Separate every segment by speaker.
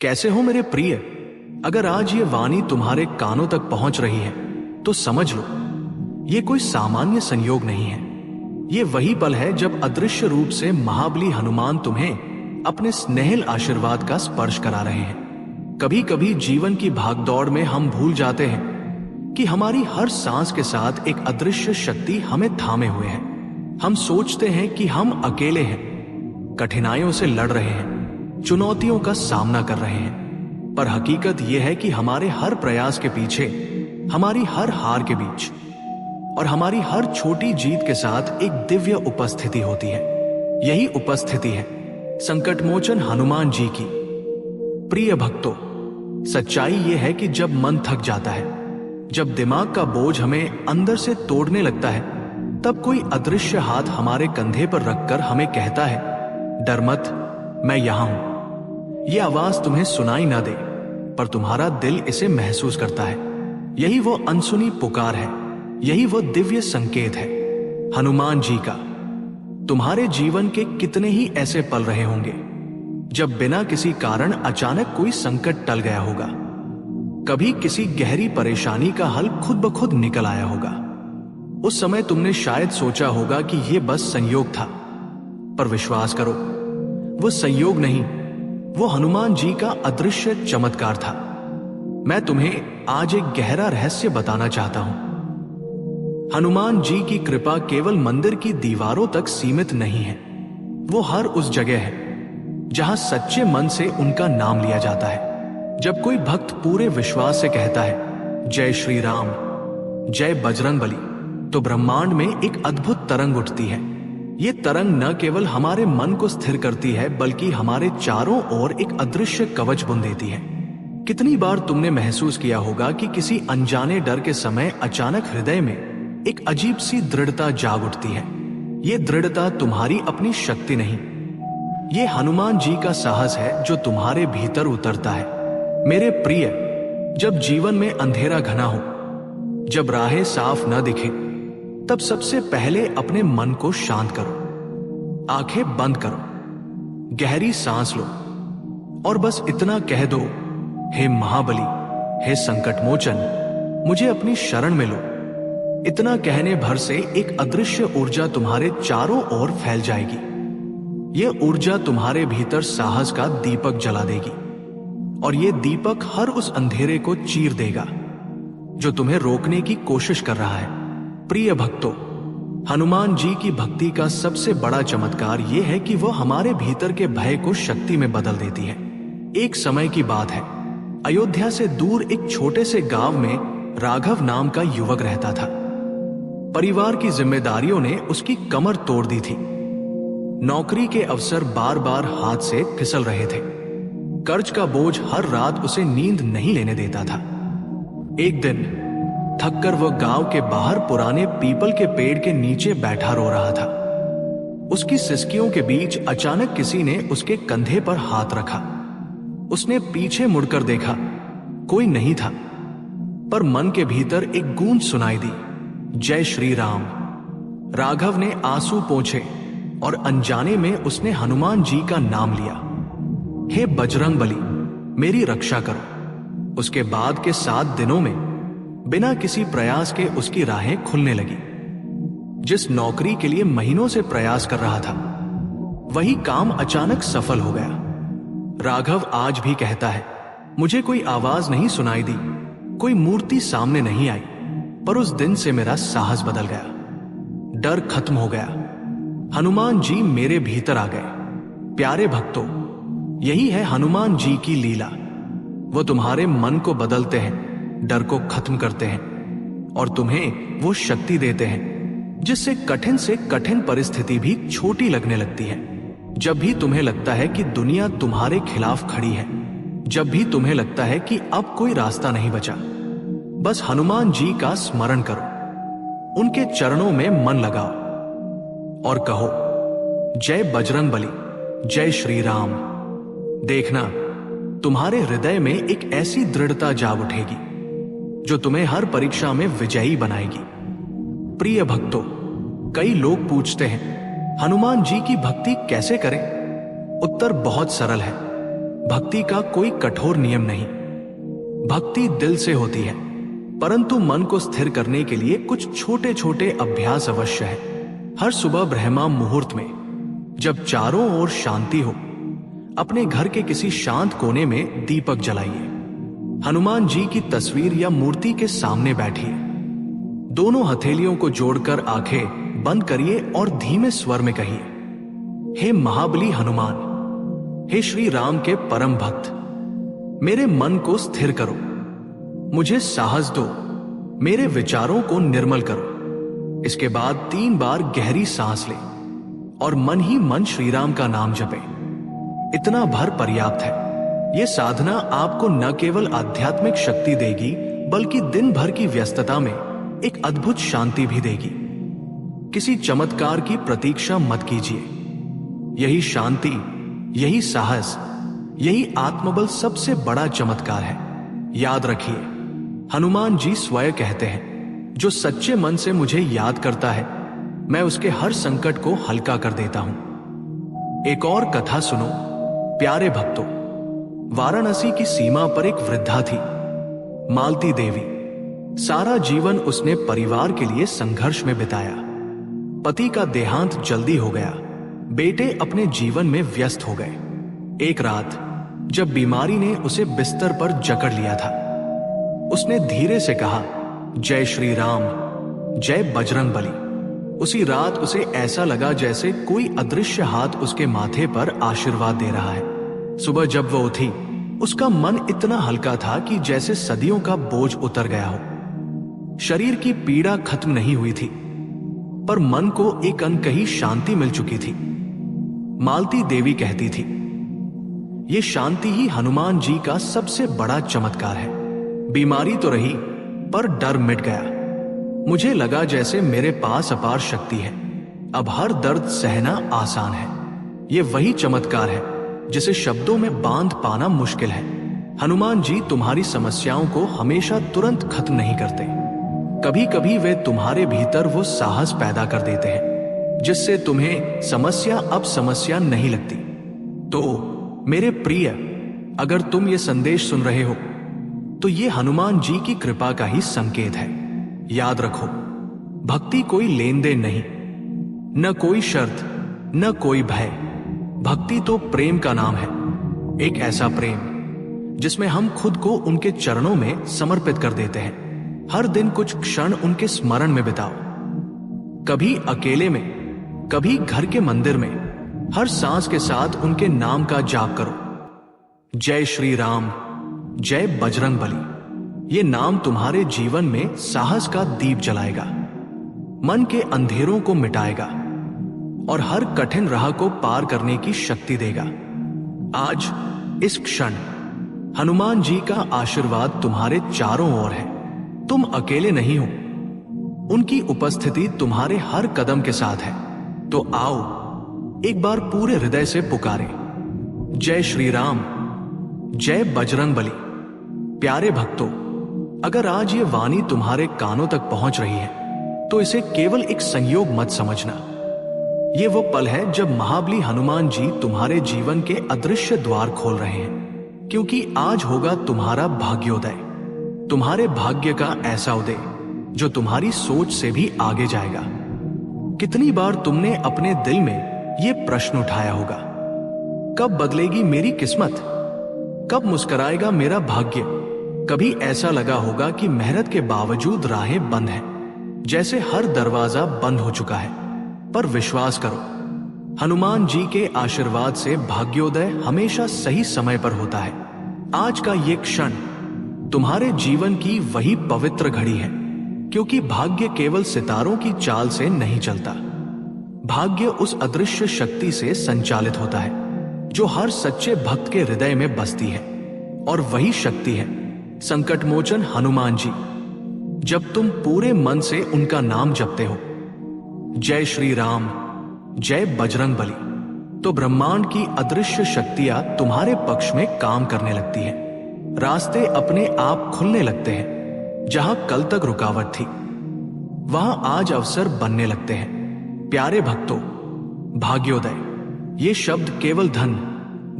Speaker 1: कैसे हो मेरे प्रिय? अगर आज ये वाणी तुम्हारे कानों तक पहुंच रही है तो समझ लो ये कोई सामान्य संयोग नहीं है। ये वही पल है जब अदृश्य रूप से महाबली हनुमान तुम्हें अपने स्नेहिल आशीर्वाद का स्पर्श करा रहे हैं। कभी कभी जीवन की भागदौड़ में हम भूल जाते हैं कि हमारी हर सांस के साथ एक अदृश्य शक्ति हमें थामे हुए है। हम सोचते हैं कि हम अकेले हैं, कठिनाइयों से लड़ रहे हैं, चुनौतियों का सामना कर रहे हैं, पर हकीकत यह है कि हमारे हर प्रयास के पीछे, हमारी हर हार के बीच और हमारी हर छोटी जीत के साथ एक दिव्य उपस्थिति होती है। यही उपस्थिति है संकटमोचन हनुमान जी की। प्रिय भक्तों, सच्चाई यह है कि जब मन थक जाता है, जब दिमाग का बोझ हमें अंदर से तोड़ने लगता है, तब कोई अदृश्य हाथ हमारे कंधे पर रखकर हमें कहता है, डर मत, मैं यहां हूं। ये आवाज तुम्हें सुनाई ना दे, पर तुम्हारा दिल इसे महसूस करता है। यही वो अनसुनी पुकार है, यही वो दिव्य संकेत है हनुमान जी का। तुम्हारे जीवन के कितने ही ऐसे पल रहे होंगे जब बिना किसी कारण अचानक कोई संकट टल गया होगा। कभी किसी गहरी परेशानी का हल खुद ब खुद निकल आया होगा। उस समय तुमने शायद सोचा होगा कि यह बस संयोग था, पर विश्वास करो, वो संयोग नहीं, वो हनुमान जी का अदृश्य चमत्कार था। मैं तुम्हें आज एक गहरा रहस्य बताना चाहता हूं। हनुमान जी की कृपा केवल मंदिर की दीवारों तक सीमित नहीं है। वो हर उस जगह है जहां सच्चे मन से उनका नाम लिया जाता है। जब कोई भक्त पूरे विश्वास से कहता है, जय श्री राम, जय बजरंगबली, तो ब्रह्मांड में एक अद्भुत तरंग उठती है। ये तरंग न केवल हमारे मन को स्थिर करती है, बल्कि हमारे चारों ओर एक अदृश्य कवच बुन देती है। कितनी बार तुमने महसूस किया होगा कि किसी अनजाने डर के समय अचानक हृदय में एक अजीब सी दृढ़ता जाग उठती है। ये दृढ़ता तुम्हारी अपनी शक्ति नहीं, ये हनुमान जी का साहस है जो तुम्हारे भीतर उतरता है। मेरे प्रिय, जब जीवन में अंधेरा घना हो, जब राहें साफ न दिखे, तब सबसे पहले अपने मन को शांत करो, आंखें बंद करो, गहरी सांस लो और बस इतना कह दो, हे महाबली, हे संकटमोचन, मुझे अपनी शरण में लो। इतना कहने भर से एक अदृश्य ऊर्जा तुम्हारे चारों ओर फैल जाएगी। यह ऊर्जा तुम्हारे भीतर साहस का दीपक जला देगी और यह दीपक हर उस अंधेरे को चीर देगा जो तुम्हें रोकने की कोशिश कर रहा है। प्रिय भक्तों, हनुमान जी की भक्ति का सबसे बड़ा चमत्कार यह है कि वह हमारे भीतर के भय को शक्ति में बदल देती है। एक समय की बात है, अयोध्या से दूर एक छोटे से गांव में राघव नाम का युवक रहता था। परिवार की जिम्मेदारियों ने उसकी कमर तोड़ दी थी। नौकरी के अवसर बार बार हाथ से फिसल रहे थे। कर्ज का बोझ हर रात उसे नींद नहीं लेने देता था। एक दिन थककर वह गांव के बाहर पुराने पीपल के पेड़ के नीचे बैठा रो रहा था। उसकी सिसकियों के बीच अचानक किसी ने उसके कंधे पर हाथ रखा। उसने पीछे मुड़कर देखा, कोई नहीं था, पर मन के भीतर एक गूंज सुनाई दी, जय श्री राम। राघव ने आंसू पोंछे और अनजाने में उसने हनुमान जी का नाम लिया, हे बजरंगबली, मेरी रक्षा करो। उसके बाद के 7 दिनों में बिना किसी प्रयास के उसकी राहें खुलने लगी। जिस नौकरी के लिए महीनों से प्रयास कर रहा था, वही काम अचानक सफल हो गया। राघव आज भी कहता है, मुझे कोई आवाज नहीं सुनाई दी, कोई मूर्ति सामने नहीं आई, पर उस दिन से मेरा साहस बदल गया, डर खत्म हो गया, हनुमान जी मेरे भीतर आ गए। प्यारे भक्तों, यही है हनुमान जी की लीला। वो तुम्हारे मन को बदलते हैं, डर को खत्म करते हैं और तुम्हें वो शक्ति देते हैं जिससे कठिन से कठिन परिस्थिति भी छोटी लगने लगती है। जब भी तुम्हें लगता है कि दुनिया तुम्हारे खिलाफ खड़ी है, जब भी तुम्हें लगता है कि अब कोई रास्ता नहीं बचा, बस हनुमान जी का स्मरण करो, उनके चरणों में मन लगाओ और कहो, जय बजरंगबली, जय श्री राम। देखना, तुम्हारे हृदय में एक ऐसी दृढ़ता जाग उठेगी जो तुम्हें हर परीक्षा में विजयी बनाएगी। प्रिय भक्तों, कई लोग पूछते हैं, हनुमान जी की भक्ति कैसे करें? उत्तर बहुत सरल है। भक्ति का कोई कठोर नियम नहीं। भक्ति दिल से होती है, परंतु मन को स्थिर करने के लिए कुछ छोटे छोटे अभ्यास अवश्य है। हर सुबह ब्रह्मा मुहूर्त में जब चारों ओर शांति हो, अपने घर के किसी शांत कोने में दीपक जलाइए। हनुमान जी की तस्वीर या मूर्ति के सामने बैठिए। दोनों हथेलियों को जोड़कर आंखें बंद करिए और धीमे स्वर में कहिए, हे महाबली हनुमान, हे श्री राम के परम भक्त, मेरे मन को स्थिर करो, मुझे साहस दो, मेरे विचारों को निर्मल करो। इसके बाद 3 बार गहरी सांस लें और मन ही मन श्री राम का नाम जपें। इतना भर पर्याप्त है। यह साधना आपको न केवल आध्यात्मिक शक्ति देगी, बल्कि दिन भर की व्यस्तता में एक अद्भुत शांति भी देगी। किसी चमत्कार की प्रतीक्षा मत कीजिए। यही शांति, यही साहस, यही आत्मबल सबसे बड़ा चमत्कार है। याद रखिए, हनुमान जी स्वयं कहते हैं, जो सच्चे मन से मुझे याद करता है, मैं उसके हर संकट को हल्का कर देता हूं। एक और कथा सुनो प्यारे भक्तों। वाराणसी की सीमा पर एक वृद्धा थी, मालती देवी। सारा जीवन उसने परिवार के लिए संघर्ष में बिताया। पति का देहांत जल्दी हो गया, बेटे अपने जीवन में व्यस्त हो गए। एक रात जब बीमारी ने उसे बिस्तर पर जकड़ लिया था, उसने धीरे से कहा, जय श्री राम, जय बजरंग बली। उसी रात उसे ऐसा लगा जैसे कोई अदृश्य हाथ उसके माथे पर आशीर्वाद दे रहा है। सुबह जब वो उठी, उसका मन इतना हल्का था कि जैसे सदियों का बोझ उतर गया हो। शरीर की पीड़ा खत्म नहीं हुई थी, पर मन को एक अनकही शांति मिल चुकी थी। मालती देवी कहती थी, ये शांति ही हनुमान जी का सबसे बड़ा चमत्कार है। बीमारी तो रही, पर डर मिट गया। मुझे लगा जैसे मेरे पास अपार शक्ति है, अब हर दर्द सहना आसान है। ये वही चमत्कार है जिसे शब्दों में बांध पाना मुश्किल है। हनुमान जी तुम्हारी समस्याओं को हमेशा तुरंत खत्म नहीं करते। कभी कभी वे तुम्हारे भीतर वो साहस पैदा कर देते हैं जिससे तुम्हें समस्या अब समस्या नहीं लगती। तो मेरे प्रिय, अगर तुम ये संदेश सुन रहे हो तो ये हनुमान जी की कृपा का ही संकेत है। याद रखो, भक्ति कोई लेन देन नहीं, न कोई शर्त, न कोई भय। भक्ति तो प्रेम का नाम है, एक ऐसा प्रेम जिसमें हम खुद को उनके चरणों में समर्पित कर देते हैं। हर दिन कुछ क्षण उनके स्मरण में बिताओ, कभी अकेले में, कभी घर के मंदिर में। हर सांस के साथ उनके नाम का जाप करो, जय श्री राम, जय बजरंग बली। ये नाम तुम्हारे जीवन में साहस का दीप जलाएगा, मन के अंधेरों को मिटाएगा और हर कठिन राह को पार करने की शक्ति देगा। आज इस क्षण हनुमान जी का आशीर्वाद तुम्हारे चारों ओर है। तुम अकेले नहीं हो, उनकी उपस्थिति तुम्हारे हर कदम के साथ है। तो आओ एक बार पूरे हृदय से पुकारे, जय श्री राम, जय बजरंग बली। प्यारे भक्तों, अगर आज ये वाणी तुम्हारे कानों तक पहुंच रही है तो इसे केवल एक संयोग मत समझना। ये वो पल है जब महाबली हनुमान जी तुम्हारे जीवन के अदृश्य द्वार खोल रहे हैं, क्योंकि आज होगा तुम्हारा भाग्योदय। तुम्हारे भाग्य का ऐसा उदय जो तुम्हारी सोच से भी आगे जाएगा। कितनी बार तुमने अपने दिल में यह प्रश्न उठाया होगा, कब बदलेगी मेरी किस्मत, कब मुस्कुराएगा मेरा भाग्य। कभी ऐसा लगा होगा कि मेहनत के बावजूद राहें बंद हैं, जैसे हर दरवाजा बंद हो चुका है। पर विश्वास करो, हनुमान जी के आशीर्वाद से भाग्योदय हमेशा सही समय पर होता है। आज का ये क्षण तुम्हारे जीवन की वही पवित्र घड़ी है, क्योंकि भाग्य केवल सितारों की चाल से नहीं चलता। भाग्य उस अदृश्य शक्ति से संचालित होता है जो हर सच्चे भक्त के हृदय में बसती है, और वही शक्ति है संकटमोचन हनुमान जी। जब तुम पूरे मन से उनका नाम जपते हो, जय श्री राम, जय बजरंग बली, तो ब्रह्मांड की अदृश्य शक्तियां तुम्हारे पक्ष में काम करने लगती हैं। रास्ते अपने आप खुलने लगते हैं। जहां कल तक रुकावट थी, वहां आज अवसर बनने लगते हैं। प्यारे भक्तों, भाग्योदय ये शब्द केवल धन,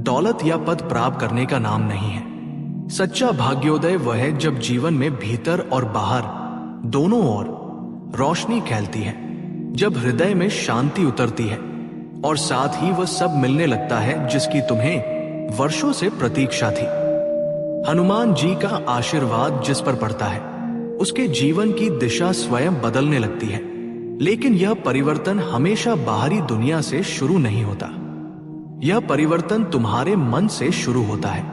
Speaker 1: दौलत या पद प्राप्त करने का नाम नहीं है। सच्चा भाग्योदय वह है जब जीवन में भीतर और बाहर दोनों ओर रोशनी फैलती है, जब हृदय में शांति उतरती है और साथ ही वह सब मिलने लगता है जिसकी तुम्हें वर्षों से प्रतीक्षा थी। हनुमान जी का आशीर्वाद जिस पर पड़ता है उसके जीवन की दिशा स्वयं बदलने लगती है। लेकिन यह परिवर्तन हमेशा बाहरी दुनिया से शुरू नहीं होता। यह परिवर्तन तुम्हारे मन से शुरू होता है,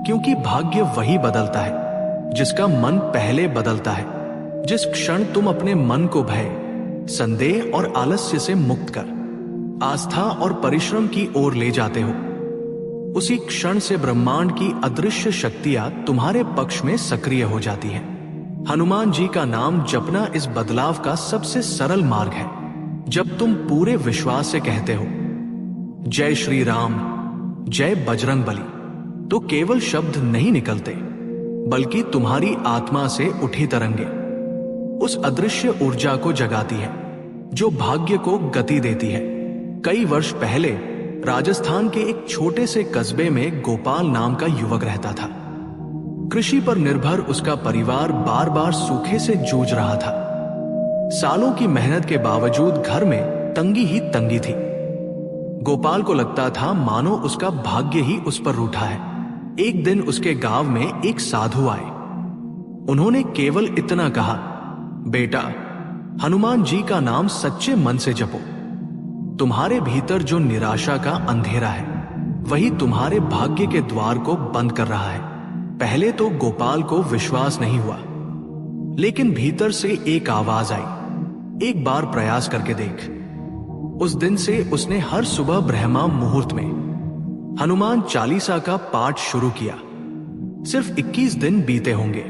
Speaker 1: क्योंकि भाग्य वही बदलता है जिसका मन पहले बदलता है। जिस क्षण तुम अपने मन को भय, संदेह और आलस्य से मुक्त कर आस्था और परिश्रम की ओर ले जाते हो, उसी क्षण से ब्रह्मांड की अदृश्य शक्तियां तुम्हारे पक्ष में सक्रिय हो जाती हैं। हनुमान जी का नाम जपना इस बदलाव का सबसे सरल मार्ग है। जब तुम पूरे विश्वास से कहते हो जय श्री राम, जय बजरंग बली, तो केवल शब्द नहीं निकलते, बल्कि तुम्हारी आत्मा से उठी तरंगे उस अदृश्य ऊर्जा को जगाती है जो भाग्य को गति देती है। कई वर्ष पहले राजस्थान के एक छोटे से कस्बे में गोपाल नाम का युवक रहता था। कृषि पर निर्भर उसका परिवार बार बार सूखे से जूझ रहा था। सालों की मेहनत के बावजूद घर में तंगी ही तंगी थी। गोपाल को लगता था मानो उसका भाग्य ही उस पर रूठा है। एक दिन उसके गांव में एक साधु आए। उन्होंने केवल इतना कहा, बेटा, हनुमान जी का नाम सच्चे मन से जपो। तुम्हारे भीतर जो निराशा का अंधेरा है वही तुम्हारे भाग्य के द्वार को बंद कर रहा है। पहले तो गोपाल को विश्वास नहीं हुआ, लेकिन भीतर से एक आवाज आई, एक बार प्रयास करके देख। उस दिन से उसने हर सुबह ब्रह्मा मुहूर्त में हनुमान चालीसा का पाठ शुरू किया। सिर्फ 21 दिन बीते होंगे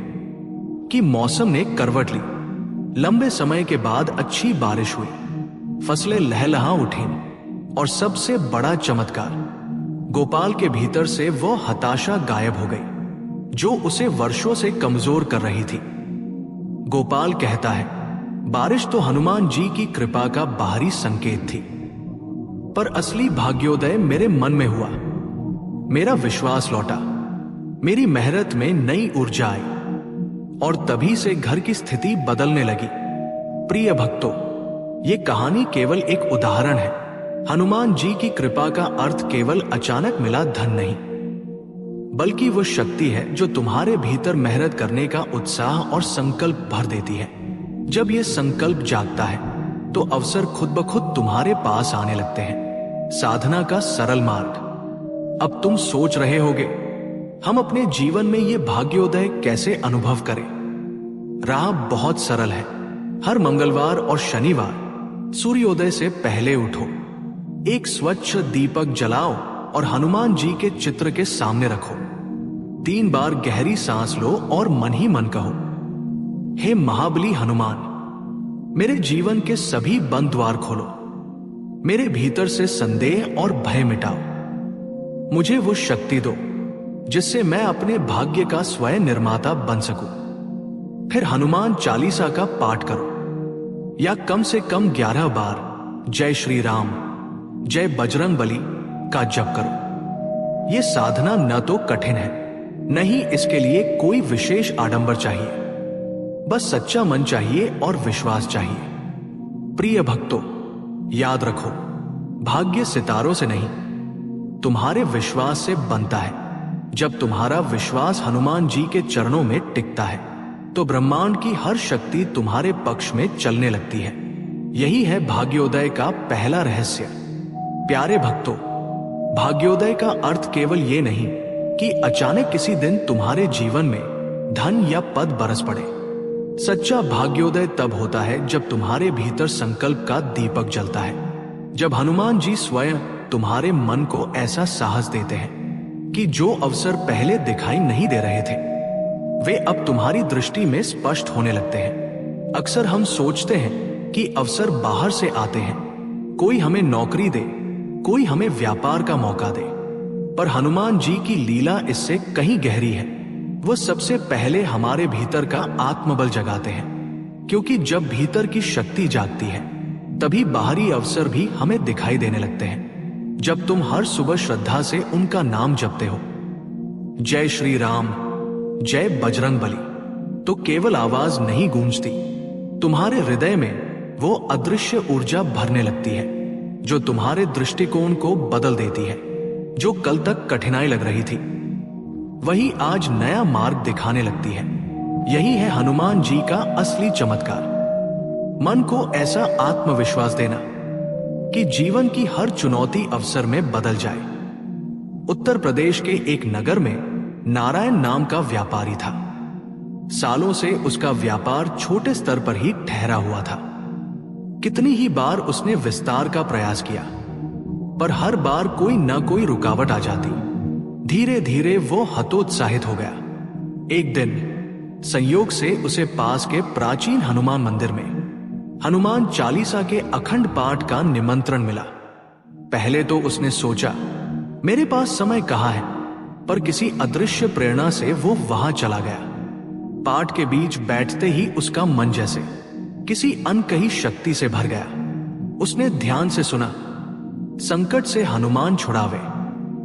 Speaker 1: कि मौसम ने करवट ली। लंबे समय के बाद अच्छी बारिश हुई, फसलें लहलहा उठी और सबसे बड़ा चमत्कार, गोपाल के भीतर से वो हताशा गायब हो गई जो उसे वर्षों से कमजोर कर रही थी। गोपाल कहता है, बारिश तो हनुमान जी की कृपा का बाहरी संकेत थी, पर असली भाग्योदय मेरे मन में हुआ। मेरा विश्वास लौटा, मेरी मेहनत में नई ऊर्जा आई और तभी से घर की स्थिति बदलने लगी। प्रिय भक्तों, ये कहानी केवल एक उदाहरण है। हनुमान जी की कृपा का अर्थ केवल अचानक मिला धन नहीं, बल्कि वो शक्ति है जो तुम्हारे भीतर मेहनत करने का उत्साह और संकल्प भर देती है। जब ये संकल्प जागता है तो अवसर खुद ब खुद तुम्हारे पास आने लगते हैं। साधना का सरल मार्ग। अब तुम सोच रहे होगे, हम अपने जीवन में ये भाग्योदय कैसे अनुभव करें? राह बहुत सरल है। हर मंगलवार और शनिवार सूर्योदय से पहले उठो, एक स्वच्छ दीपक जलाओ और हनुमान जी के चित्र के सामने रखो। 3 बार गहरी सांस लो और मन ही मन कहो, हे महाबली हनुमान, मेरे जीवन के सभी बंद द्वार खोलो, मेरे भीतर से संदेह और भय मिटाओ। मुझे वो शक्ति दो जिससे मैं अपने भाग्य का स्वयं निर्माता बन सकूं। फिर हनुमान चालीसा का पाठ करो या कम से कम 11 बार जय श्री राम, जय बजरंग बली का जप करो। यह साधना न तो कठिन है, न ही इसके लिए कोई विशेष आडंबर चाहिए, बस सच्चा मन चाहिए और विश्वास चाहिए। प्रिय भक्तों, याद रखो, भाग्य सितारों से नहीं, तुम्हारे विश्वास से बनता है। जब तुम्हारा विश्वास हनुमान जी के चरणों में टिकता है तो ब्रह्मांड की हर शक्ति तुम्हारे पक्ष में चलने लगती है। यही है भाग्योदय का पहला रहस्य। प्यारे भक्तों, भाग्योदय का अर्थ केवल ये नहीं कि अचानक किसी दिन तुम्हारे जीवन में धन या पद बरस पड़े। सच्चा भाग्योदय तब होता है जब तुम्हारे भीतर संकल्प का दीपक जलता है, जब हनुमान जी स्वयं तुम्हारे मन को ऐसा साहस देते हैं कि जो अवसर पहले दिखाई नहीं दे रहे थे वे अब तुम्हारी दृष्टि में स्पष्ट होने लगते हैं। अक्सर हम सोचते हैं कि अवसर बाहर से आते हैं, कोई हमें नौकरी दे, कोई हमें व्यापार का मौका दे, पर हनुमान जी की लीला इससे कहीं गहरी है। वो सबसे पहले हमारे भीतर का आत्मबल जगाते हैं, क्योंकि जब भीतर की शक्ति जागती है तभी बाहरी अवसर भी हमें दिखाई देने लगते हैं। जब तुम हर सुबह श्रद्धा से उनका नाम जपते हो, जय श्री राम, जय बजरंग बली, तो केवल आवाज नहीं गूंजती, तुम्हारे हृदय में वो अदृश्य ऊर्जा भरने लगती है जो तुम्हारे दृष्टिकोण को बदल देती है। जो कल तक कठिनाई लग रही थी वही आज नया मार्ग दिखाने लगती है। यही है हनुमान जी का असली चमत्कार। मन को ऐसा आत्मविश्वास देना कि जीवन की हर चुनौती अवसर में बदल जाए। उत्तर प्रदेश के एक नगर में नारायण नाम का व्यापारी था। सालों से उसका व्यापार छोटे स्तर पर ही ठहरा हुआ था। कितनी ही बार उसने विस्तार का प्रयास किया, पर हर बार कोई न कोई रुकावट आ जाती। धीरे धीरे वो हतोत्साहित हो गया। एक दिन संयोग से उसे पास के प्राचीन हनुमान मंदिर में हनुमान चालीसा के अखंड पाठ का निमंत्रण मिला। पहले तो उसने सोचा मेरे पास समय कहाँ है, पर किसी अदृश्य प्रेरणा से वो वहां चला गया। पाठ के बीच बैठते ही उसका मन जैसे किसी अनकही शक्ति से भर गया। उसने ध्यान से सुना, संकट से हनुमान छुड़ावे,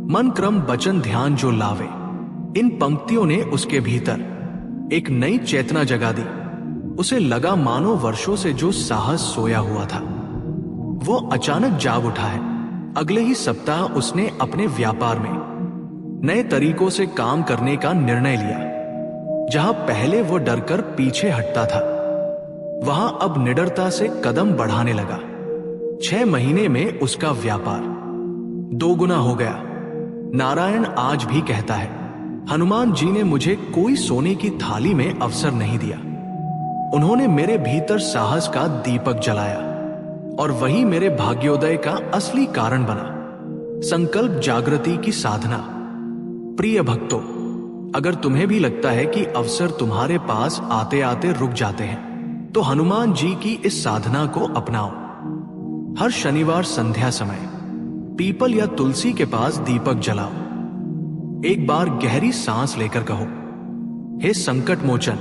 Speaker 1: मन क्रम वचन ध्यान जो लावे। इन पंक्तियों ने उसके भीतर एक नई चेतना जगा दी। उसे लगा मानो वर्षों से जो साहस सोया हुआ था वो अचानक जाग उठा है। अगले ही सप्ताह उसने अपने व्यापार में नए तरीकों से काम करने का निर्णय लिया। जहां पहले वो डरकर पीछे हटता था, वहां अब निडरता से कदम बढ़ाने लगा। 6 महीने में उसका व्यापार 2 गुना हो गया। नारायण आज भी कहता है, हनुमान जी ने मुझे कोई सोने की थाली में अवसर नहीं दिया। उन्होंने मेरे भीतर साहस का दीपक जलाया और वही मेरे भाग्योदय का असली कारण बना। संकल्प जागृति की साधना। प्रिय भक्तों, अगर तुम्हें भी लगता है कि अवसर तुम्हारे पास आते आते रुक जाते हैं, तो हनुमान जी की इस साधना को अपनाओ। हर शनिवार संध्या समय पीपल या तुलसी के पास दीपक जलाओ। एक बार गहरी सांस लेकर कहो, हे संकट मोचन,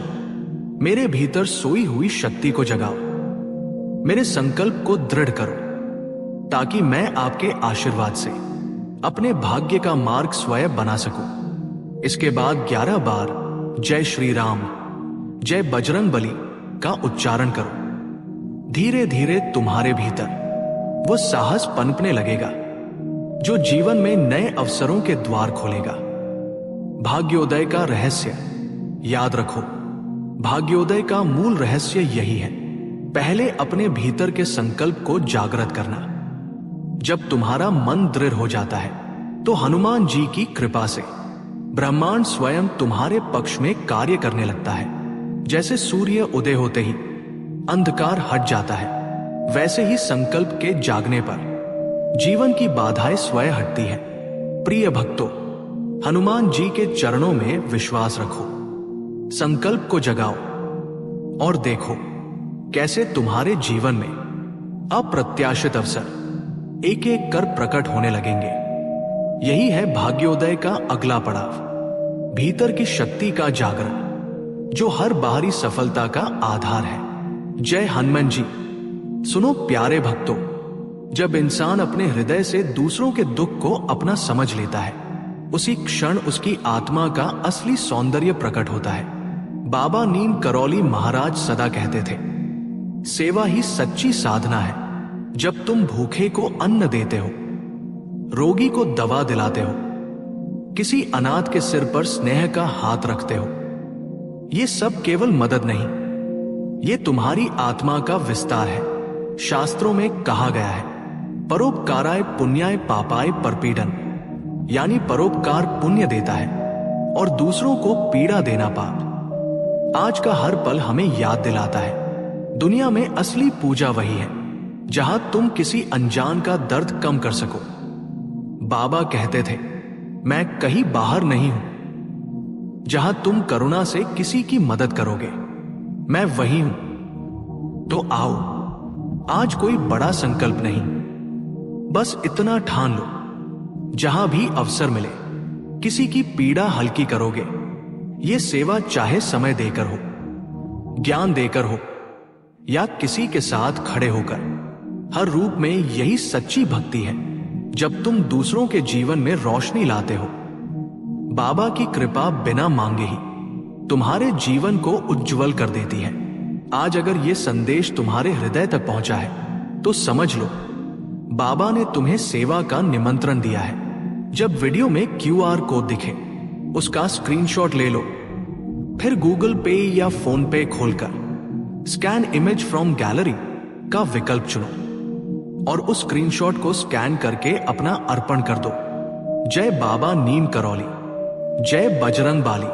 Speaker 1: मेरे भीतर सोई हुई शक्ति को जगाओ। मेरे संकल्प को दृढ़ करो ताकि मैं आपके आशीर्वाद से अपने भाग्य का मार्ग स्वयं बना सकूं। इसके बाद 11 बार जय श्री राम, जय बजरंग बली का उच्चारण करो। धीरे धीरे तुम्हारे भीतर वो साहस पनपने लगेगा जो जीवन में नए अवसरों के द्वार खोलेगा। भाग्योदय का रहस्य याद रखो। भाग्योदय का मूल रहस्य यही है, पहले अपने भीतर के संकल्प को जागृत करना। जब तुम्हारा मन दृढ़ हो जाता है तो हनुमान जी की कृपा से ब्रह्मांड स्वयं तुम्हारे पक्ष में कार्य करने लगता है। जैसे सूर्य उदय होते ही अंधकार हट जाता है, वैसे ही संकल्प के जागने पर जीवन की बाधाएं स्वयं हटती है। प्रिय भक्तों, हनुमान जी के चरणों में विश्वास रखो, संकल्प को जगाओ और देखो कैसे तुम्हारे जीवन में अप्रत्याशित अवसर एक एक कर प्रकट होने लगेंगे। यही है भाग्योदय का अगला पड़ाव, भीतर की शक्ति का जागरण जो हर बाहरी सफलता का आधार है। जय हनुमान जी। सुनो प्यारे भक्तों, जब इंसान अपने हृदय से दूसरों के दुख को अपना समझ लेता है, उसी क्षण उसकी आत्मा का असली सौंदर्य प्रकट होता है। बाबा नीम करौली महाराज सदा कहते थे, सेवा ही सच्ची साधना है। जब तुम भूखे को अन्न देते हो, रोगी को दवा दिलाते हो, किसी अनाथ के सिर पर स्नेह का हाथ रखते हो, ये सब केवल मदद नहीं, ये तुम्हारी आत्मा का विस्तार है। शास्त्रों में कहा गया है, परोपकाराय पुण्याय पापाय परपीडन, यानी परोपकार पुण्य देता है और दूसरों को पीड़ा देना पाप। आज का हर पल हमें याद दिलाता है, दुनिया में असली पूजा वही है जहां तुम किसी अनजान का दर्द कम कर सको। बाबा कहते थे, मैं कहीं बाहर नहीं हूं जहां तुम करुणा से किसी की मदद करोगे, मैं वही हूं। तो आओ, आज कोई बड़ा संकल्प नहीं, बस इतना ठान लो, जहां भी अवसर मिले किसी की पीड़ा हल्की करोगे। ये सेवा चाहे समय देकर हो, ज्ञान देकर हो या किसी के साथ खड़े होकर, हर रूप में यही सच्ची भक्ति है जब तुम दूसरों के जीवन में रोशनी लाते हो, बाबा की कृपा बिना मांगे ही तुम्हारे जीवन को उज्जवल कर देती है। आज अगर ये संदेश तुम्हारे हृदय तक पहुंचा है तो समझ लो बाबा ने तुम्हें सेवा का निमंत्रण दिया है। जब वीडियो में QR कोड दिखे उसका स्क्रीनशॉट ले लो, फिर गूगल पे या फोन पे खोलकर स्कैन इमेज फ्रॉम गैलरी का विकल्प चुनो और उस स्क्रीनशॉट को स्कैन करके अपना अर्पण कर दो। जय बाबा नीम करौली, जय बजरंग बाली।